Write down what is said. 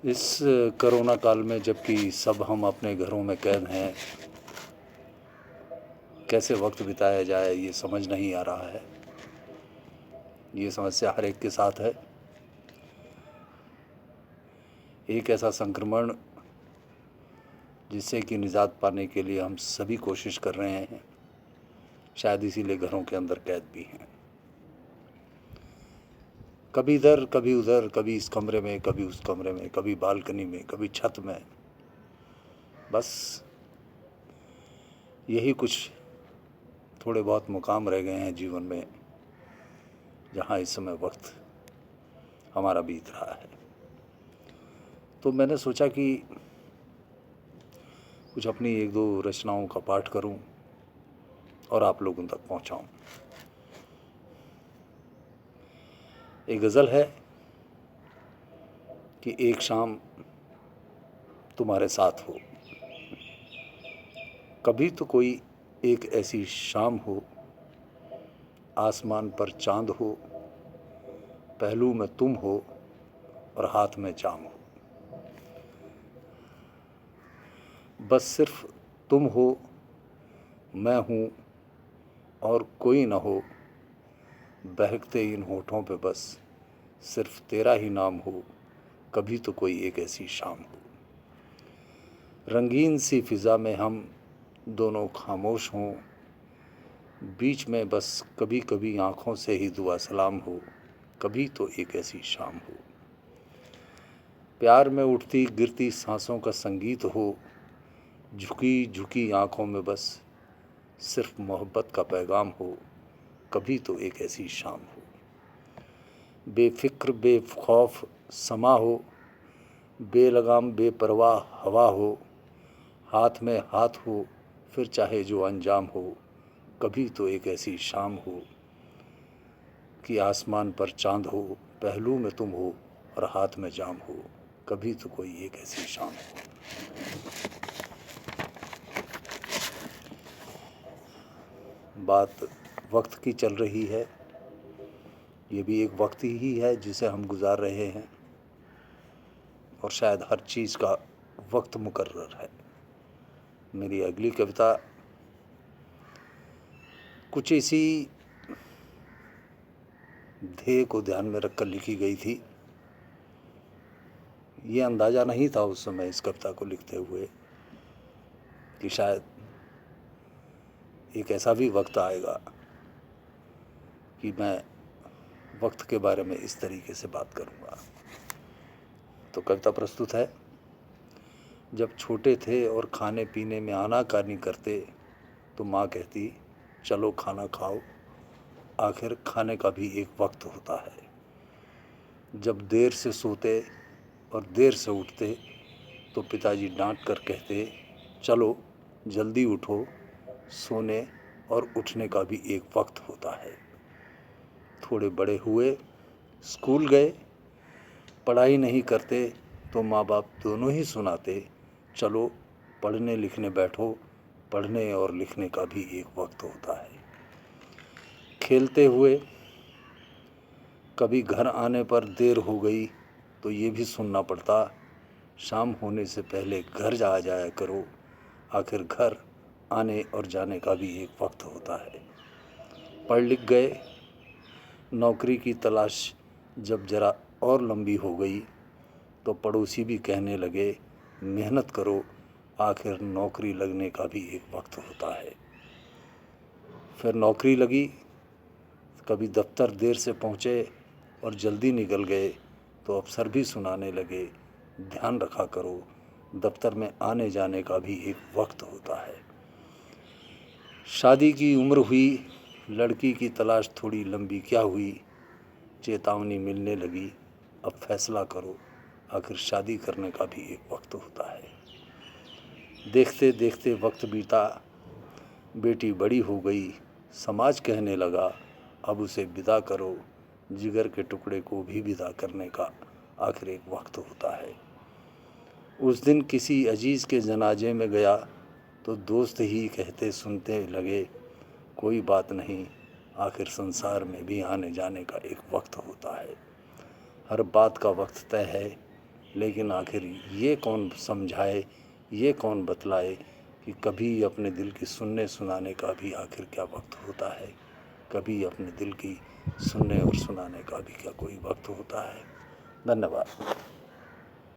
इस कोरोना काल में जबकि सब हम अपने घरों में कैद हैं, कैसे वक्त बिताया जाए ये समझ नहीं आ रहा है। ये समस्या हर एक के साथ है। एक ऐसा संक्रमण जिससे कि निजात पाने के लिए हम सभी कोशिश कर रहे हैं, शायद इसीलिए घरों के अंदर कैद भी हैं। कभी इधर कभी उधर, कभी इस कमरे में कभी उस कमरे में, कभी बालकनी में कभी छत में। बस यही कुछ थोड़े बहुत मुकाम रह गए हैं जीवन में, जहाँ इस समय वक्त हमारा बीत रहा है। तो मैंने सोचा कि कुछ अपनी एक दो रचनाओं का पाठ करूं और आप लोगों तक पहुंचाऊं। एक गज़ल है कि एक शाम तुम्हारे साथ हो, कभी तो कोई एक ऐसी शाम हो, आसमान पर चांद हो, पहलू में तुम हो और हाथ में जाम हो। बस सिर्फ तुम हो, मैं हूँ और कोई न हो, बहकते इन होठों पे बस सिर्फ तेरा ही नाम हो, कभी तो कोई एक ऐसी शाम हो। रंगीन सी फिज़ा में हम दोनों खामोश हों, बीच में बस कभी कभी आँखों से ही दुआ सलाम हो, कभी तो एक ऐसी शाम हो। प्यार में उठती गिरती सांसों का संगीत हो, झुकी झुकी आँखों में बस सिर्फ मोहब्बत का पैगाम हो, कभी तो एक ऐसी शाम हो। बेफिक्र बेखौफ समा हो, बेलगाम बेपरवाह हवा हो, हाथ में हाथ हो फिर चाहे जो अंजाम हो, कभी तो एक ऐसी शाम हो कि आसमान पर चांद हो, पहलू में तुम हो और हाथ में जाम हो, कभी तो कोई एक ऐसी शाम हो। बात वक्त की चल रही है, ये भी एक वक्त ही है जिसे हम गुजार रहे हैं, और शायद हर चीज़ का वक्त मुकर्रर है। मेरी अगली कविता कुछ इसी ध्येय को ध्यान में रखकर लिखी गई थी। ये अंदाज़ा नहीं था उस समय इस कविता को लिखते हुए कि शायद एक ऐसा भी वक्त आएगा कि मैं वक्त के बारे में इस तरीके से बात करूँगा। तो कविता प्रस्तुत है। जब छोटे थे और खाने पीने में आनाकानी करते, तो माँ कहती चलो खाना खाओ, आखिर खाने का भी एक वक्त होता है। जब देर से सोते और देर से उठते, तो पिताजी डांट कर कहते चलो जल्दी उठो, सोने और उठने का भी एक वक्त होता है। थोड़े बड़े हुए, स्कूल गए, पढ़ाई नहीं करते तो माँ बाप दोनों ही सुनाते चलो पढ़ने लिखने बैठो, पढ़ने और लिखने का भी एक वक्त होता है। खेलते हुए कभी घर आने पर देर हो गई तो ये भी सुनना पड़ता शाम होने से पहले घर जा जाया करो, आखिर घर आने और जाने का भी एक वक्त होता है। पढ़ लिख गए, नौकरी की तलाश जब ज़रा और लंबी हो गई, तो पड़ोसी भी कहने लगे मेहनत करो, आखिर नौकरी लगने का भी एक वक्त होता है। फिर नौकरी लगी, कभी दफ्तर देर से पहुँचे और जल्दी निकल गए, तो अफसर भी सुनाने लगे ध्यान रखा करो, दफ्तर में आने जाने का भी एक वक्त होता है। शादी की उम्र हुई, लड़की की तलाश थोड़ी लंबी क्या हुई, चेतावनी मिलने लगी अब फैसला करो, आखिर शादी करने का भी एक वक्त होता है। देखते देखते वक्त बीता, बेटी बड़ी हो गई, समाज कहने लगा अब उसे विदा करो, जिगर के टुकड़े को भी विदा करने का आखिर एक वक्त होता है। उस दिन किसी अजीज़ के जनाजे में गया, तो दोस्त ही कहते सुनते लगे कोई बात नहीं, आखिर संसार में भी आने जाने का एक वक्त होता है। हर बात का वक्त तय है, लेकिन आखिर ये कौन समझाए, ये कौन बतलाए कि कभी अपने दिल की सुनने सुनाने का भी आखिर क्या वक्त होता है, कभी अपने दिल की सुनने और सुनाने का भी क्या कोई वक्त होता है। धन्यवाद।